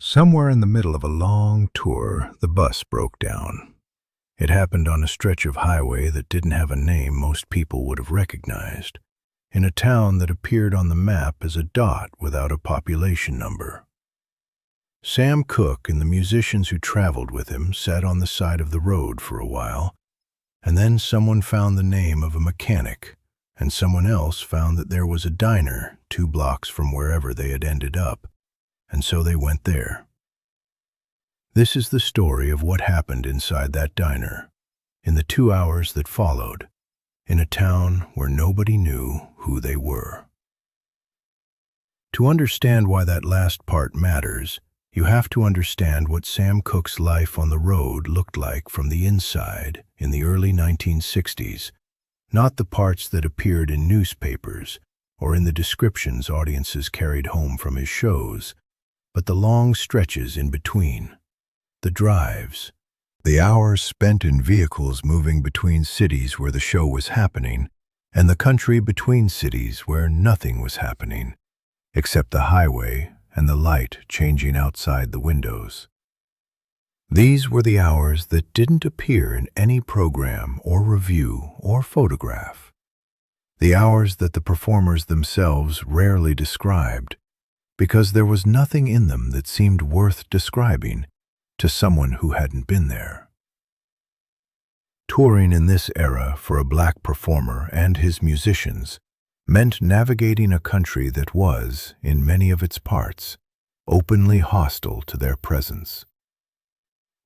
Somewhere in the middle of a long tour, the bus broke down. It happened on a stretch of highway that didn't have a name most people would have recognized, in a town that appeared on the map as a dot without a population number. Sam Cooke and the musicians who traveled with him sat on the side of the road for a while, and then someone found the name of a mechanic, and someone else found that there was a diner 2 blocks from wherever they had ended up, and so they went there. This is the story of what happened inside that diner, in the 2 hours that followed, in a town where nobody knew who they were. To understand why that last part matters, you have to understand what Sam Cooke's life on the road looked like from the inside in the early 1960s, not the parts that appeared in newspapers or in the descriptions audiences carried home from his shows, but the long stretches in between, the drives, the hours spent in vehicles moving between cities where the show was happening, and the country between cities where nothing was happening, except the highway and the light changing outside the windows. These were the hours that didn't appear in any program or review or photograph, the hours that the performers themselves rarely described, because there was nothing in them that seemed worth describing to someone who hadn't been there. Touring in this era for a black performer and his musicians meant navigating a country that was, in many of its parts, openly hostile to their presence.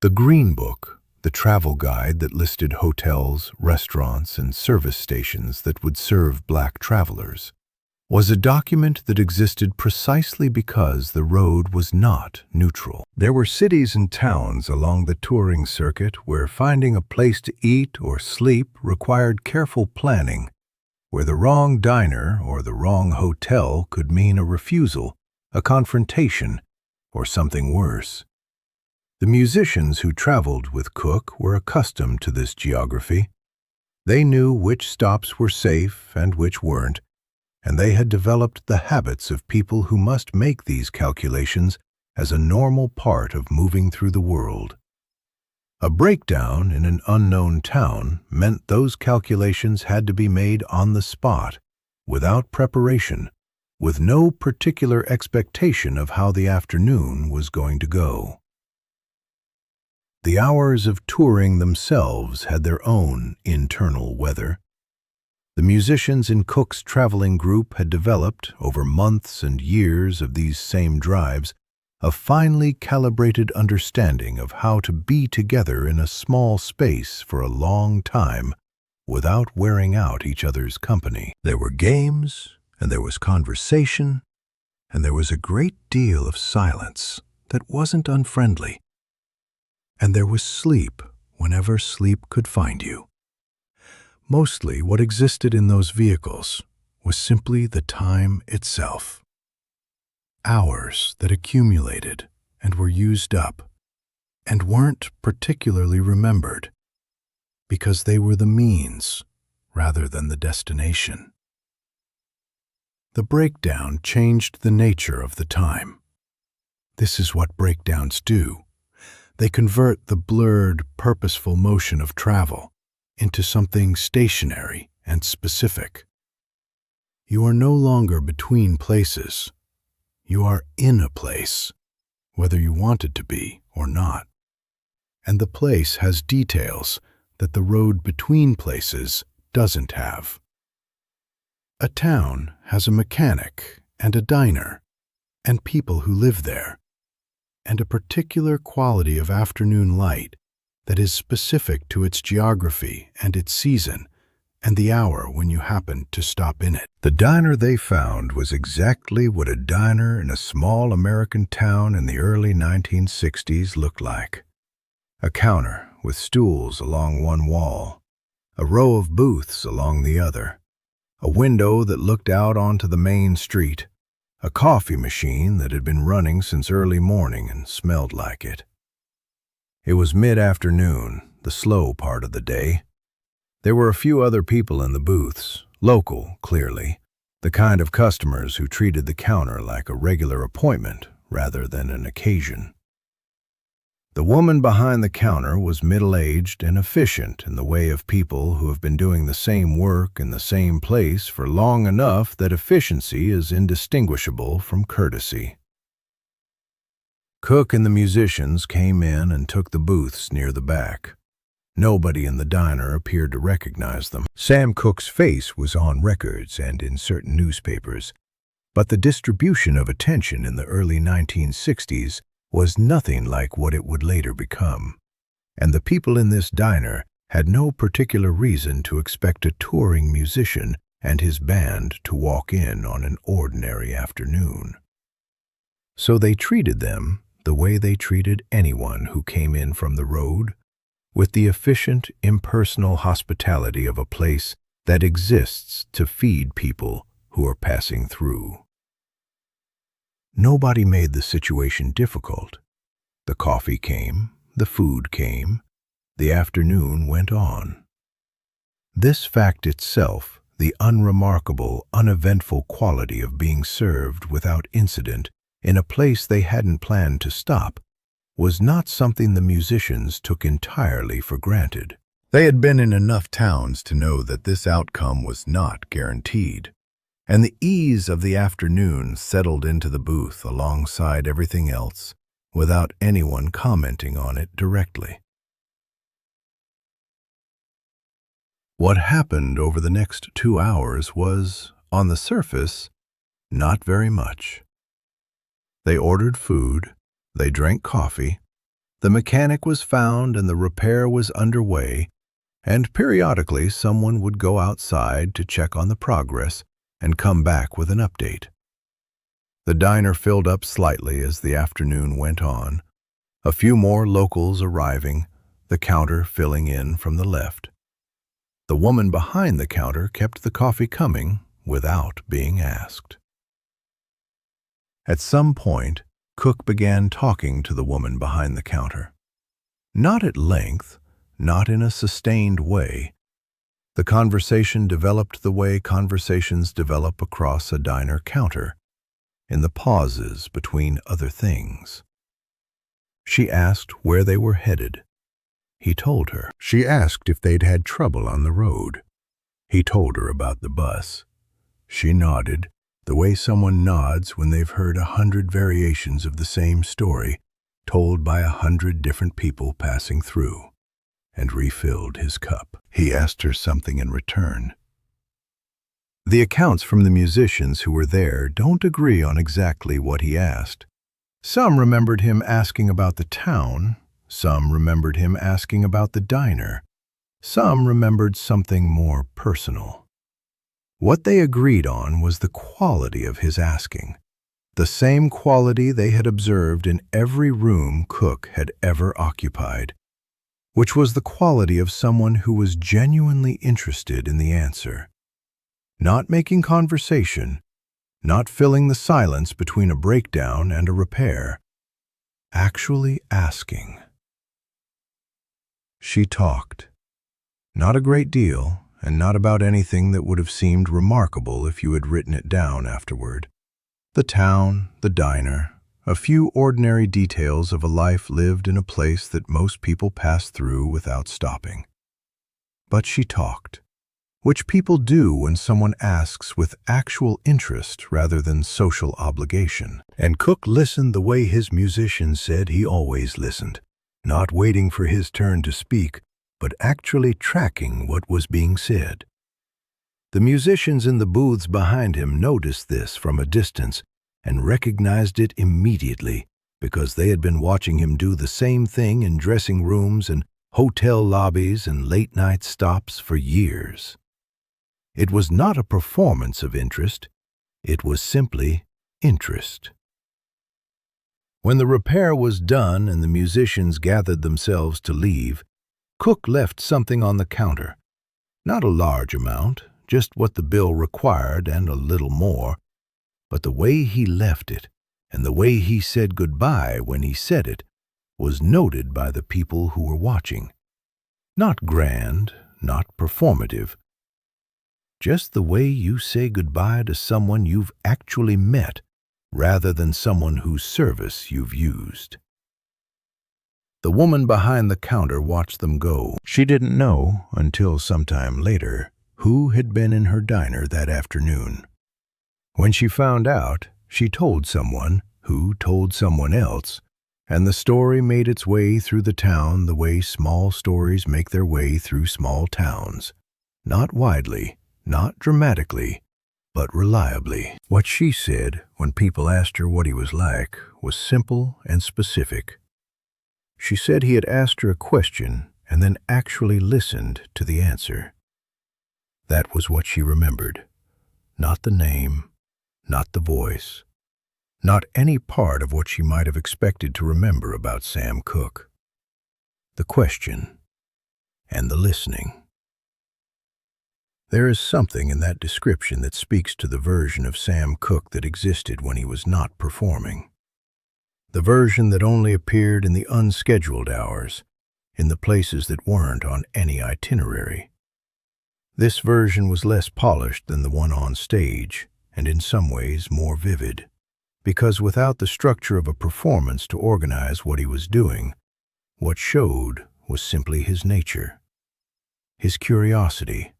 The Green Book, the travel guide that listed hotels, restaurants, and service stations that would serve black travelers, was a document that existed precisely because the road was not neutral. There were cities and towns along the touring circuit where finding a place to eat or sleep required careful planning, where the wrong diner or the wrong hotel could mean a refusal, a confrontation, or something worse. The musicians who traveled with Cooke were accustomed to this geography. They knew which stops were safe and which weren't, and they had developed the habits of people who must make these calculations as a normal part of moving through the world. A breakdown in an unknown town meant those calculations had to be made on the spot, without preparation, with no particular expectation of how the afternoon was going to go. The hours of touring themselves had their own internal weather. The musicians in Cooke's traveling group had developed, over months and years of these same drives, a finely calibrated understanding of how to be together in a small space for a long time without wearing out each other's company. There were games, and there was conversation, and there was a great deal of silence that wasn't unfriendly. And there was sleep whenever sleep could find you. Mostly what existed in those vehicles was simply the time itself. Hours that accumulated and were used up and weren't particularly remembered because they were the means rather than the destination. The breakdown changed the nature of the time. This is what breakdowns do. They convert the blurred, purposeful motion of travel into something stationary and specific. You are no longer between places. You are in a place, whether you want it to be or not. And the place has details that the road between places doesn't have. A town has a mechanic and a diner and people who live there, and a particular quality of afternoon light that is specific to its geography and its season and the hour when you happened to stop in it. The diner they found was exactly what a diner in a small American town in the early 1960s looked like. A counter with stools along one wall, a row of booths along the other, a window that looked out onto the main street, a coffee machine that had been running since early morning and smelled like it. It was mid-afternoon, the slow part of the day. There were a few other people in the booths, local, clearly, the kind of customers who treated the counter like a regular appointment rather than an occasion. The woman behind the counter was middle-aged and efficient in the way of people who have been doing the same work in the same place for long enough that efficiency is indistinguishable from courtesy. Cooke and the musicians came in and took the booths near the back. Nobody in the diner appeared to recognize them. Sam Cooke's face was on records and in certain newspapers, but the distribution of attention in the early 1960s was nothing like what it would later become, and the people in this diner had no particular reason to expect a touring musician and his band to walk in on an ordinary afternoon. So they treated them the way they treated anyone who came in from the road, with the efficient, impersonal hospitality of a place that exists to feed people who are passing through. Nobody made the situation difficult. The coffee came, the food came, the afternoon went on. This fact itself, the unremarkable, uneventful quality of being served without incident in a place they hadn't planned to stop, was not something the musicians took entirely for granted. They had been in enough towns to know that this outcome was not guaranteed, and the ease of the afternoon settled into the booth alongside everything else without anyone commenting on it directly. What happened over the next 2 hours was, on the surface, not very much. They ordered food, they drank coffee, the mechanic was found and the repair was underway, and periodically someone would go outside to check on the progress and come back with an update. The diner filled up slightly as the afternoon went on, a few more locals arriving, the counter filling in from the left. The woman behind the counter kept the coffee coming without being asked. At some point, Cooke began talking to the woman behind the counter. Not at length, not in a sustained way. The conversation developed the way conversations develop across a diner counter, in the pauses between other things. She asked where they were headed. He told her. She asked if they'd had trouble on the road. He told her about the bus. She nodded, the way someone nods when they've heard 100 variations of the same story, told by 100 different people passing through, and refilled his cup. He asked her something in return. The accounts from the musicians who were there don't agree on exactly what he asked. Some remembered him asking about the town, some remembered him asking about the diner, some remembered something more personal. What they agreed on was the quality of his asking, the same quality they had observed in every room Cooke had ever occupied, which was the quality of someone who was genuinely interested in the answer. Not making conversation, not filling the silence between a breakdown and a repair, actually asking. She talked. Not a great deal, and not about anything that would have seemed remarkable if you had written it down afterward. The town, the diner, a few ordinary details of a life lived in a place that most people pass through without stopping. But she talked, which people do when someone asks with actual interest rather than social obligation. And Cooke listened the way his musician said he always listened, not waiting for his turn to speak, but actually tracking what was being said. The musicians in the booths behind him noticed this from a distance and recognized it immediately because they had been watching him do the same thing in dressing rooms and hotel lobbies and late-night stops for years. It was not a performance of interest, it was simply interest. When the repair was done and the musicians gathered themselves to leave, Cooke left something on the counter. Not a large amount, just what the bill required and a little more, but the way he left it and the way he said goodbye when he said it was noted by the people who were watching. Not grand, not performative, just the way you say goodbye to someone you've actually met rather than someone whose service you've used. The woman behind the counter watched them go. She didn't know, until sometime later, who had been in her diner that afternoon. When she found out, she told someone who told someone else, and the story made its way through the town the way small stories make their way through small towns. Not widely, not dramatically, but reliably. What she said when people asked her what he was like was simple and specific. She said he had asked her a question and then actually listened to the answer. That was what she remembered. Not the name, not the voice, not any part of what she might have expected to remember about Sam Cooke. The question and the listening. There is something in that description that speaks to the version of Sam Cooke that existed when he was not performing. The version that only appeared in the unscheduled hours, in the places that weren't on any itinerary. This version was less polished than the one on stage, and in some ways more vivid, because without the structure of a performance to organize what he was doing, what showed was simply his nature, his curiosity,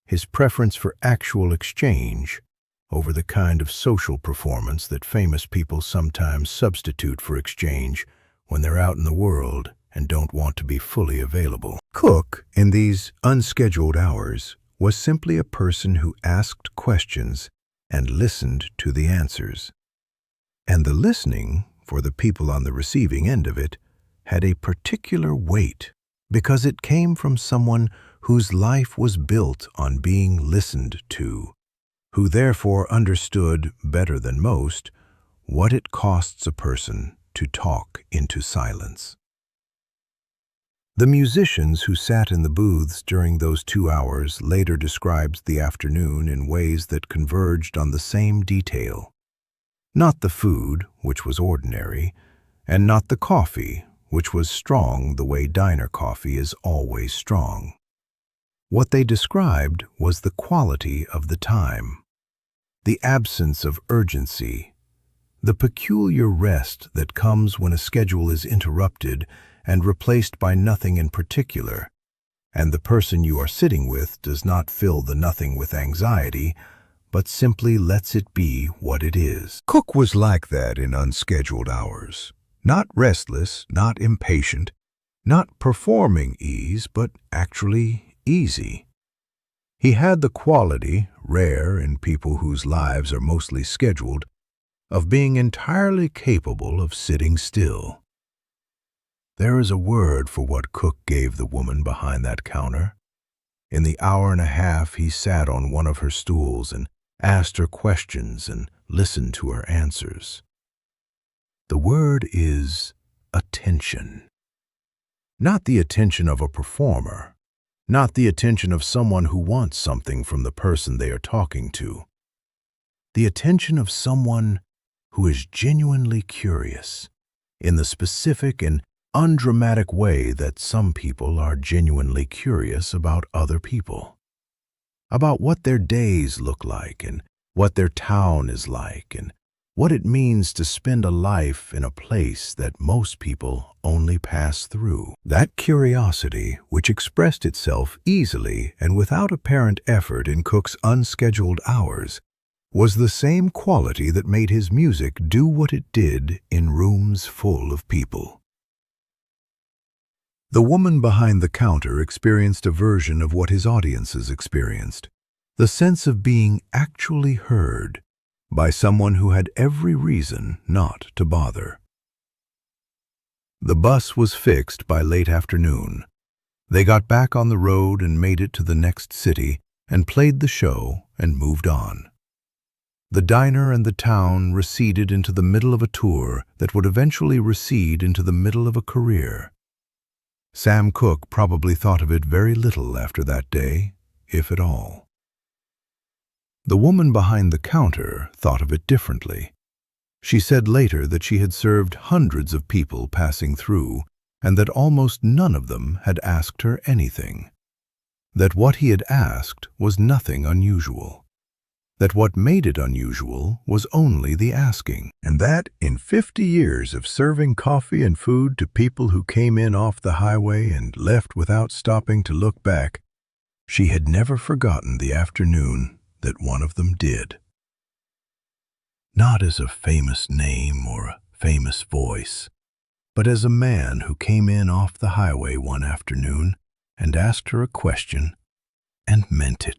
his preference for actual exchange over the kind of social performance that famous people sometimes substitute for exchange when they're out in the world and don't want to be fully available. Cooke, in these unscheduled hours, was simply a person who asked questions and listened to the answers. And the listening, for the people on the receiving end of it, had a particular weight because it came from someone whose life was built on being listened to, who therefore understood better than most what it costs a person to talk into silence. The musicians who sat in the booths during those 2 hours later described the afternoon in ways that converged on the same detail. Not the food, which was ordinary, and not the coffee, which was strong the way diner coffee is always strong. What they described was the quality of the time, the absence of urgency, the peculiar rest that comes when a schedule is interrupted and replaced by nothing in particular, and the person you are sitting with does not fill the nothing with anxiety, but simply lets it be what it is. Cooke was like that in unscheduled hours. Not restless, not impatient, not performing ease, but actually easy. He had the quality, rare in people whose lives are mostly scheduled, of being entirely capable of sitting still. There is a word for what Cooke gave the woman behind that counter. In the hour and a half he sat on one of her stools and asked her questions and listened to her answers. The word is attention. Not the attention of a performer, not the attention of someone who wants something from the person they are talking to. The attention of someone who is genuinely curious, in the specific and undramatic way that some people are genuinely curious about other people, about what their days look like and what their town is like and what it means to spend a life in a place that most people only pass through. That curiosity, which expressed itself easily and without apparent effort in Cooke's unscheduled hours, was the same quality that made his music do what it did in rooms full of people. The woman behind the counter experienced a version of what his audiences experienced, the sense of being actually heard by someone who had every reason not to bother. The bus was fixed by late afternoon. They got back on the road and made it to the next city and played the show and moved on. The diner and the town receded into the middle of a tour that would eventually recede into the middle of a career. Sam Cooke probably thought of it very little after that day, if at all. The woman behind the counter thought of it differently. She said later that she had served hundreds of people passing through and that almost none of them had asked her anything. That what he had asked was nothing unusual. that what made it unusual was only the asking, and that in 50 years of serving coffee and food to people who came in off the highway and left without stopping to look back, she had never forgotten the afternoon that one of them did. Not as a famous name or a famous voice, but as a man who came in off the highway one afternoon and asked her a question and meant it.